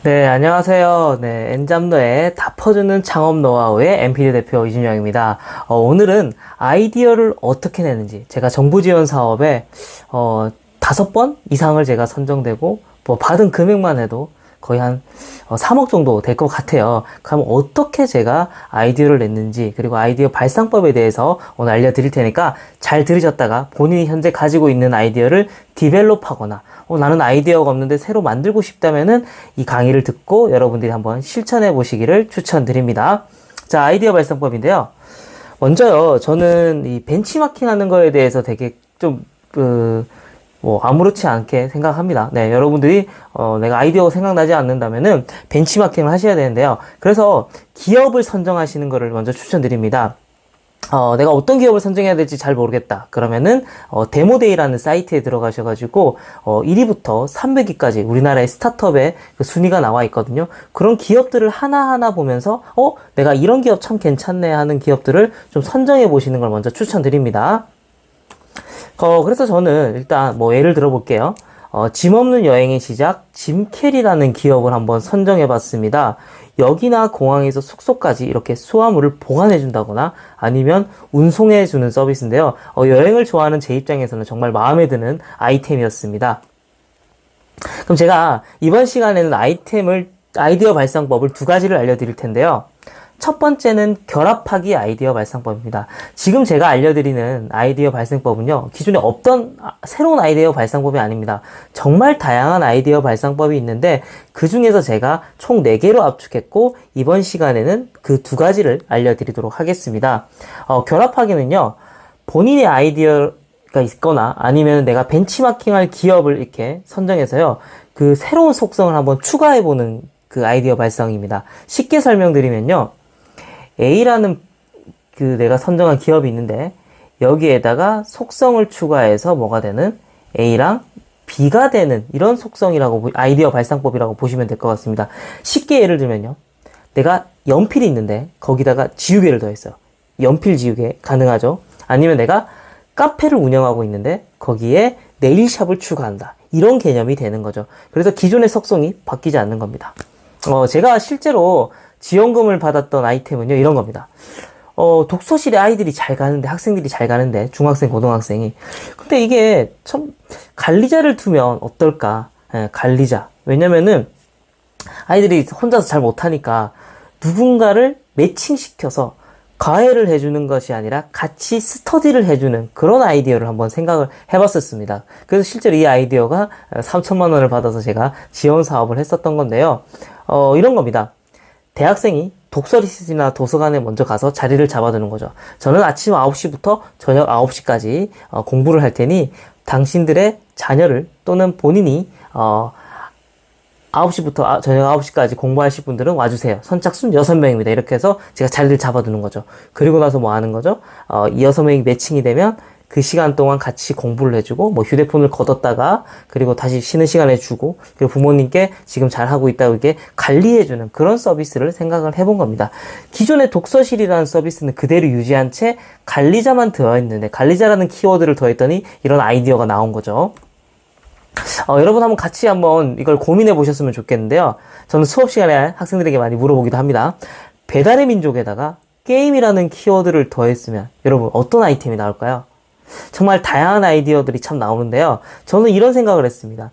네, 안녕하세요. 네, 엔잡러의 다 퍼주는 창업 노하우의 MPD 대표 이준영입니다. 오늘은 아이디어를 어떻게 내는지, 제가 정부 지원 사업에, 5번 이상을 제가 선정되고, 뭐, 받은 금액만 해도 거의 한 3억 정도 될 것 같아요. 그럼 어떻게 제가 아이디어를 냈는지, 그리고 아이디어 발상법에 대해서 오늘 알려드릴 테니까 잘 들으셨다가 본인이 현재 가지고 있는 아이디어를 디벨롭하거나, 나는 아이디어가 없는데 새로 만들고 싶다면은 이 강의를 듣고 여러분들이 한번 실천해 보시기를 추천드립니다. 자, 아이디어 발상법인데요. 먼저요, 저는 이 벤치마킹 하는 거에 대해서 되게 좀, 아무렇지 않게 생각합니다. 네, 여러분들이, 내가 아이디어가 생각나지 않는다면은 벤치마킹을 하셔야 되는데요. 그래서 기업을 선정하시는 거를 먼저 추천드립니다. 내가 어떤 기업을 선정해야 될지 잘 모르겠다. 그러면은, 데모데이라는 사이트에 들어가셔가지고, 1위부터 300위까지 우리나라의 스타트업의 그 순위가 나와 있거든요. 그런 기업들을 하나하나 보면서, 내가 이런 기업 참 괜찮네 하는 기업들을 좀 선정해 보시는 걸 먼저 추천드립니다. 그래서 저는 일단 뭐 예를 들어 볼게요. 짐 없는 여행의 시작, 짐캐리라는 기업을 한번 선정해 봤습니다. 역이나 공항에서 숙소까지 이렇게 수화물을 보관해 준다거나 아니면 운송해 주는 서비스인데요. 여행을 좋아하는 제 입장에서는 정말 마음에 드는 아이템이었습니다. 그럼 제가 이번 시간에는 아이디어 발상법을 두 가지를 알려드릴 텐데요. 첫 번째는 결합하기 아이디어 발상법입니다. 지금 제가 알려드리는 아이디어 발상법은요, 기존에 없던 새로운 아이디어 발상법이 아닙니다. 정말 다양한 아이디어 발상법이 있는데 그 중에서 제가 총 4개로 압축했고 이번 시간에는 그 두 가지를 알려드리도록 하겠습니다. 결합하기는요, 본인의 아이디어가 있거나 아니면 내가 벤치마킹할 기업을 이렇게 선정해서요, 그 새로운 속성을 한번 추가해보는 그 아이디어 발상입니다. 쉽게 설명드리면요, A라는 그 내가 선정한 기업이 있는데 여기에다가 속성을 추가해서 뭐가 되는 A랑 B가 되는 이런 속성이라고 아이디어 발상법이라고 보시면 될 것 같습니다. 쉽게 예를 들면요. 내가 연필이 있는데 거기다가 지우개를 더했어요. 연필 지우개 가능하죠? 아니면 내가 카페를 운영하고 있는데 거기에 네일샵을 추가한다. 이런 개념이 되는 거죠. 그래서 기존의 속성이 바뀌지 않는 겁니다. 제가 실제로 지원금을 받았던 아이템은요, 이런 겁니다. 독서실에 아이들이 잘 가는데, 학생들이 잘 가는데, 중학생, 고등학생이. 근데 이게 참, 관리자를 두면 어떨까? 관리자. 왜냐면은, 아이들이 혼자서 잘 못하니까, 누군가를 매칭시켜서, 과외를 해주는 것이 아니라 같이 스터디를 해주는 그런 아이디어를 한번 생각을 해봤었습니다. 그래서 실제로 이 아이디어가 3천만 원을 받아서 제가 지원 사업을 했었던 건데요. 이런 겁니다. 대학생이 독서실이나 도서관에 먼저 가서 자리를 잡아두는 거죠. 저는 아침 9시부터 저녁 9시까지 공부를 할 테니 당신들의 자녀를 또는 본인이 9시부터 저녁 9시까지 공부하실 분들은 와주세요. 선착순 6명입니다. 이렇게 해서 제가 자리를 잡아두는 거죠. 그리고 나서 뭐 하는 거죠? 이 6명이 매칭이 되면 그 시간 동안 같이 공부를 해주고, 뭐 휴대폰을 걷었다가, 그리고 다시 쉬는 시간에 주고, 그리고 부모님께 지금 잘하고 있다고 이렇게 관리해주는 그런 서비스를 생각을 해본 겁니다. 기존의 독서실이라는 서비스는 그대로 유지한 채 관리자만 들어있는데, 관리자라는 키워드를 더했더니 이런 아이디어가 나온 거죠. 여러분 한번 이걸 고민해 보셨으면 좋겠는데요. 저는 수업 시간에 학생들에게 많이 물어보기도 합니다. 배달의 민족에다가 게임이라는 키워드를 더했으면 여러분 어떤 아이템이 나올까요? 정말 다양한 아이디어들이 참 나오는데요. 저는 이런 생각을 했습니다.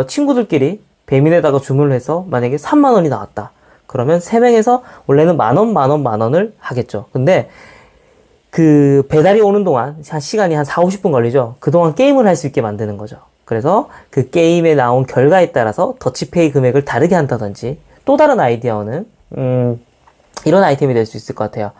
친구들끼리 배민에다가 주문을 해서 만약에 3만 원이 나왔다. 그러면 3명에서 원래는 만 원을 하겠죠. 근데 그 배달이 오는 동안 시간이 한 40, 50분 걸리죠. 그동안 게임을 할 수 있게 만드는 거죠. 그래서 그 게임에 나온 결과에 따라서 더치페이 금액을 다르게 한다든지, 또 다른 아이디어는 이런 아이템이 될 수 있을 것 같아요.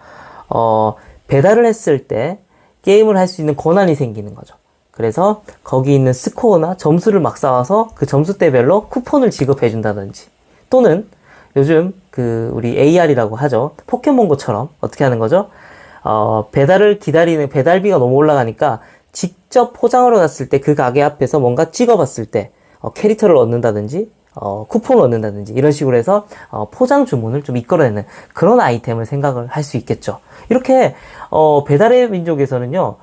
배달을 했을 때 게임을 할 수 있는 권한이 생기는 거죠. 그래서 거기 있는 스코어나 점수를 막 쌓아서 그 점수대별로 쿠폰을 지급해 준다든지, 또는 요즘 우리 AR이라고 하죠. 포켓몬고처럼 어떻게 하는 거죠? 배달을 기다리는 배달비가 너무 올라가니까 직접 포장하러 갔을 때 그 가게 앞에서 뭔가 찍어봤을 때 캐릭터를 얻는다든지 쿠폰을 얻는다든지 이런 식으로 해서 포장 주문을 좀 이끌어내는 그런 아이템을 생각을 할 수 있겠죠. 이렇게 배달의 민족에서는요,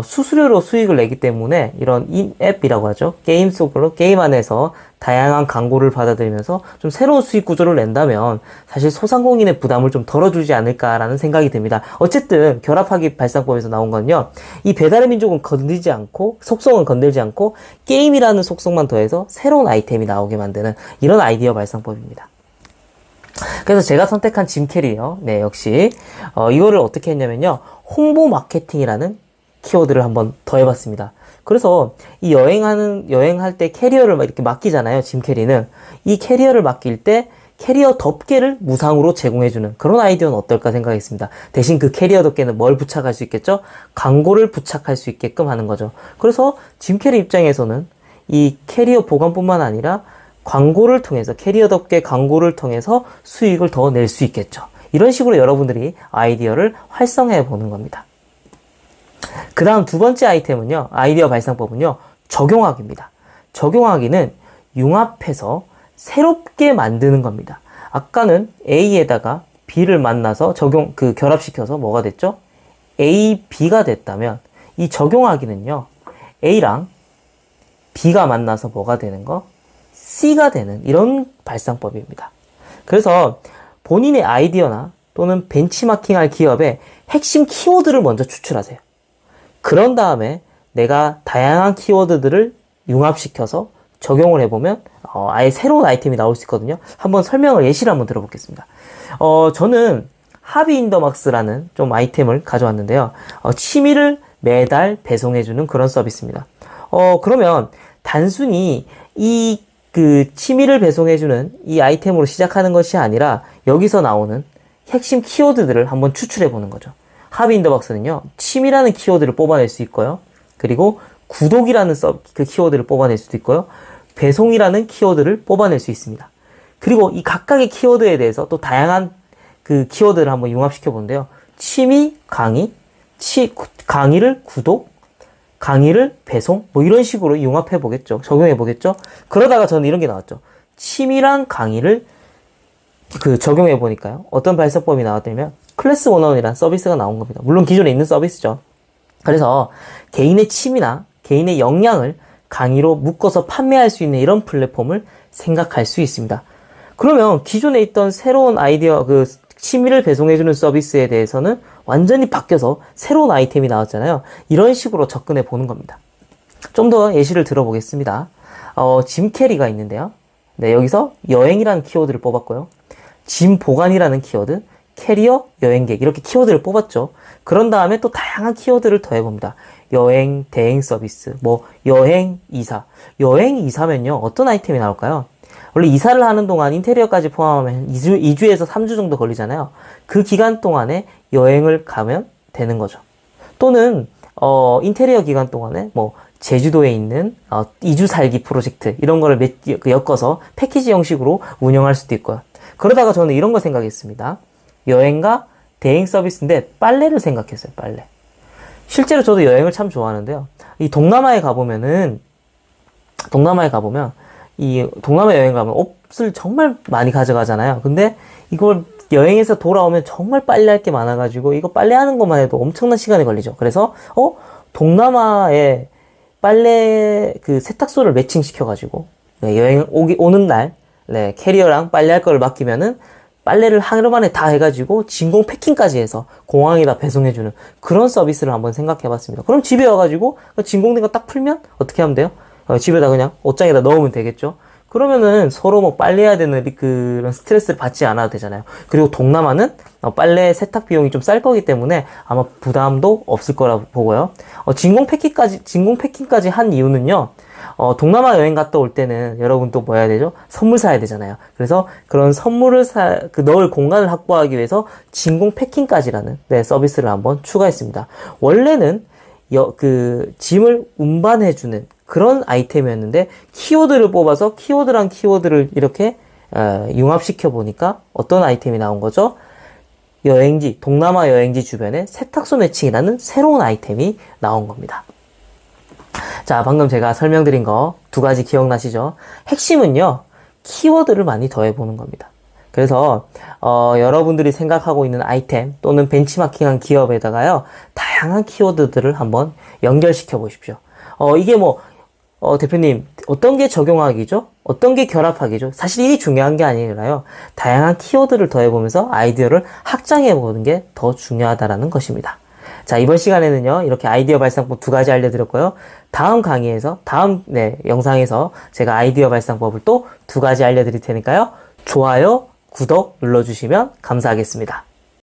수수료로 수익을 내기 때문에 이런 인앱이라고 하죠. 게임 속으로, 게임 안에서 다양한 광고를 받아들이면서 좀 새로운 수익 구조를 낸다면 사실 소상공인의 부담을 좀 덜어주지 않을까라는 생각이 듭니다. 어쨌든 결합하기 발상법에서 나온 건요. 이 배달의 민족은 건들지 않고, 속성은 건들지 않고 게임이라는 속성만 더해서 새로운 아이템이 나오게 만드는 이런 아이디어 발상법입니다. 그래서 제가 선택한 짐 캐리어, 네, 역시 이거를 어떻게 했냐면요. 홍보 마케팅이라는 키워드를 한번 더 해봤습니다. 그래서 이 여행할 때 캐리어를 막 이렇게 맡기잖아요. 짐 캐리는. 이 캐리어를 맡길 때 캐리어 덮개를 무상으로 제공해주는 그런 아이디어는 어떨까 생각했습니다. 대신 그 캐리어 덮개는 뭘 부착할 수 있겠죠? 광고를 부착할 수 있게끔 하는 거죠. 그래서 짐 캐리 입장에서는 이 캐리어 보관뿐만 아니라 광고를 통해서, 캐리어 덮개 광고를 통해서 수익을 더 낼 수 있겠죠. 이런 식으로 여러분들이 아이디어를 활성화해 보는 겁니다. 그 다음 두 번째 아이템은요, 아이디어 발상법은요, 적용하기입니다. 적용하기는 융합해서 새롭게 만드는 겁니다. 아까는 A에다가 B를 만나서 결합시켜서 뭐가 됐죠? A, B가 됐다면, 이 적용하기는요, A랑 B가 만나서 뭐가 되는 거? C가 되는 이런 발상법입니다. 그래서 본인의 아이디어나 또는 벤치마킹할 기업의 핵심 키워드를 먼저 추출하세요. 그런 다음에 내가 다양한 키워드들을 융합시켜서 적용을 해보면 아예 새로운 아이템이 나올 수 있거든요. 한번 예시를 한번 들어보겠습니다. 저는 하비인더막스라는 좀 아이템을 가져왔는데요. 취미를 매달 배송해주는 그런 서비스입니다. 그러면 단순히 취미를 배송해주는 이 아이템으로 시작하는 것이 아니라 여기서 나오는 핵심 키워드들을 한번 추출해보는 거죠. 하비인더박스는요, 취미라는 키워드를 뽑아낼 수 있고요. 그리고 구독이라는 그 키워드를 뽑아낼 수도 있고요. 배송이라는 키워드를 뽑아낼 수 있습니다. 그리고 이 각각의 키워드에 대해서 또 다양한 그 키워드를 한번 융합시켜 보는데요. 취미, 강의, 강의를 구독, 강의를 배송, 뭐 이런 식으로 융합해 보겠죠. 적용해 보겠죠. 그러다가 저는 이런 게 나왔죠. 취미랑 강의를 적용해 보니까요. 어떤 발사법이 나왔냐면 클래스 101이라는 서비스가 나온 겁니다. 물론 기존에 있는 서비스죠. 그래서 개인의 취미나 개인의 역량을 강의로 묶어서 판매할 수 있는 이런 플랫폼을 생각할 수 있습니다. 그러면 기존에 있던 새로운 아이디어, 취미를 배송해주는 서비스에 대해서는 완전히 바뀌어서 새로운 아이템이 나왔잖아요. 이런 식으로 접근해 보는 겁니다. 좀 더 예시를 들어보겠습니다. 짐 캐리가 있는데요. 네, 여기서 여행이라는 키워드를 뽑았고요. 짐 보관이라는 키워드, 캐리어, 여행객 이렇게 키워드를 뽑았죠. 그런 다음에 또 다양한 키워드를 더해봅니다. 여행, 대행 서비스, 여행, 이사. 여행, 이사면요. 어떤 아이템이 나올까요? 원래 이사를 하는 동안 인테리어까지 포함하면 2주에서 3주 정도 걸리잖아요. 그 기간 동안에 여행을 가면 되는 거죠. 또는 인테리어 기간 동안에 제주도에 있는 2주 살기 프로젝트 이런 거를 엮어서 패키지 형식으로 운영할 수도 있고요. 그러다가 저는 이런 거 생각했습니다. 여행과 대행 서비스인데 빨래를 생각했어요. 빨래. 실제로 저도 여행을 참 좋아하는데요. 이 동남아 여행 가보면 동남아 여행 가면 옷을 정말 많이 가져가잖아요. 근데 이걸 여행에서 돌아오면 정말 빨래할 게 많아가지고 이거 빨래하는 것만 해도 엄청난 시간이 걸리죠. 그래서 동남아에 빨래 세탁소를 매칭시켜가지고 여행 오는 날 캐리어랑 빨래할 거를 맡기면은 빨래를 하루 만에 다 해가지고 진공 패킹까지 해서 공항에다 배송해주는 그런 서비스를 한번 생각해봤습니다. 그럼 집에 와가지고 진공된 거 딱 풀면 어떻게 하면 돼요? 집에다 그냥 옷장에다 넣으면 되겠죠. 그러면은 서로 빨래해야 되는 그런 스트레스를 받지 않아도 되잖아요. 그리고 동남아는 빨래 세탁 비용이 좀 쌀 거기 때문에 아마 부담도 없을 거라고 보고요. 진공 패킹까지 한 이유는요. 동남아 여행 갔다 올 때는 여러분 또 뭐 해야 되죠? 선물 사야 되잖아요. 그래서 그런 선물을 넣을 공간을 확보하기 위해서 진공 패킹까지라는 서비스를 한번 추가했습니다. 원래는 짐을 운반해주는 그런 아이템이었는데 키워드를 뽑아서 키워드랑 키워드를 이렇게 융합시켜 보니까 어떤 아이템이 나온 거죠? 동남아 여행지 주변에 세탁소 매칭이라는 새로운 아이템이 나온 겁니다. 자, 방금 제가 설명드린 거 두 가지 기억나시죠? 핵심은요, 키워드를 많이 더해보는 겁니다. 그래서 여러분들이 생각하고 있는 아이템 또는 벤치마킹한 기업에다가요, 다양한 키워드들을 한번 연결시켜 보십시오. 이게 뭐 대표님, 어떤 게 적용하기죠? 어떤 게 결합하기죠? 사실 이게 중요한 게 아니라요, 다양한 키워드를 더해보면서 아이디어를 확장해보는 게 더 중요하다라는 것입니다. 자, 이번 시간에는요, 이렇게 아이디어 발상법 2가지 알려드렸고요. 다음 강의에서, 영상에서 제가 아이디어 발상법을 또 2가지 알려드릴 테니까요. 좋아요, 구독 눌러주시면 감사하겠습니다.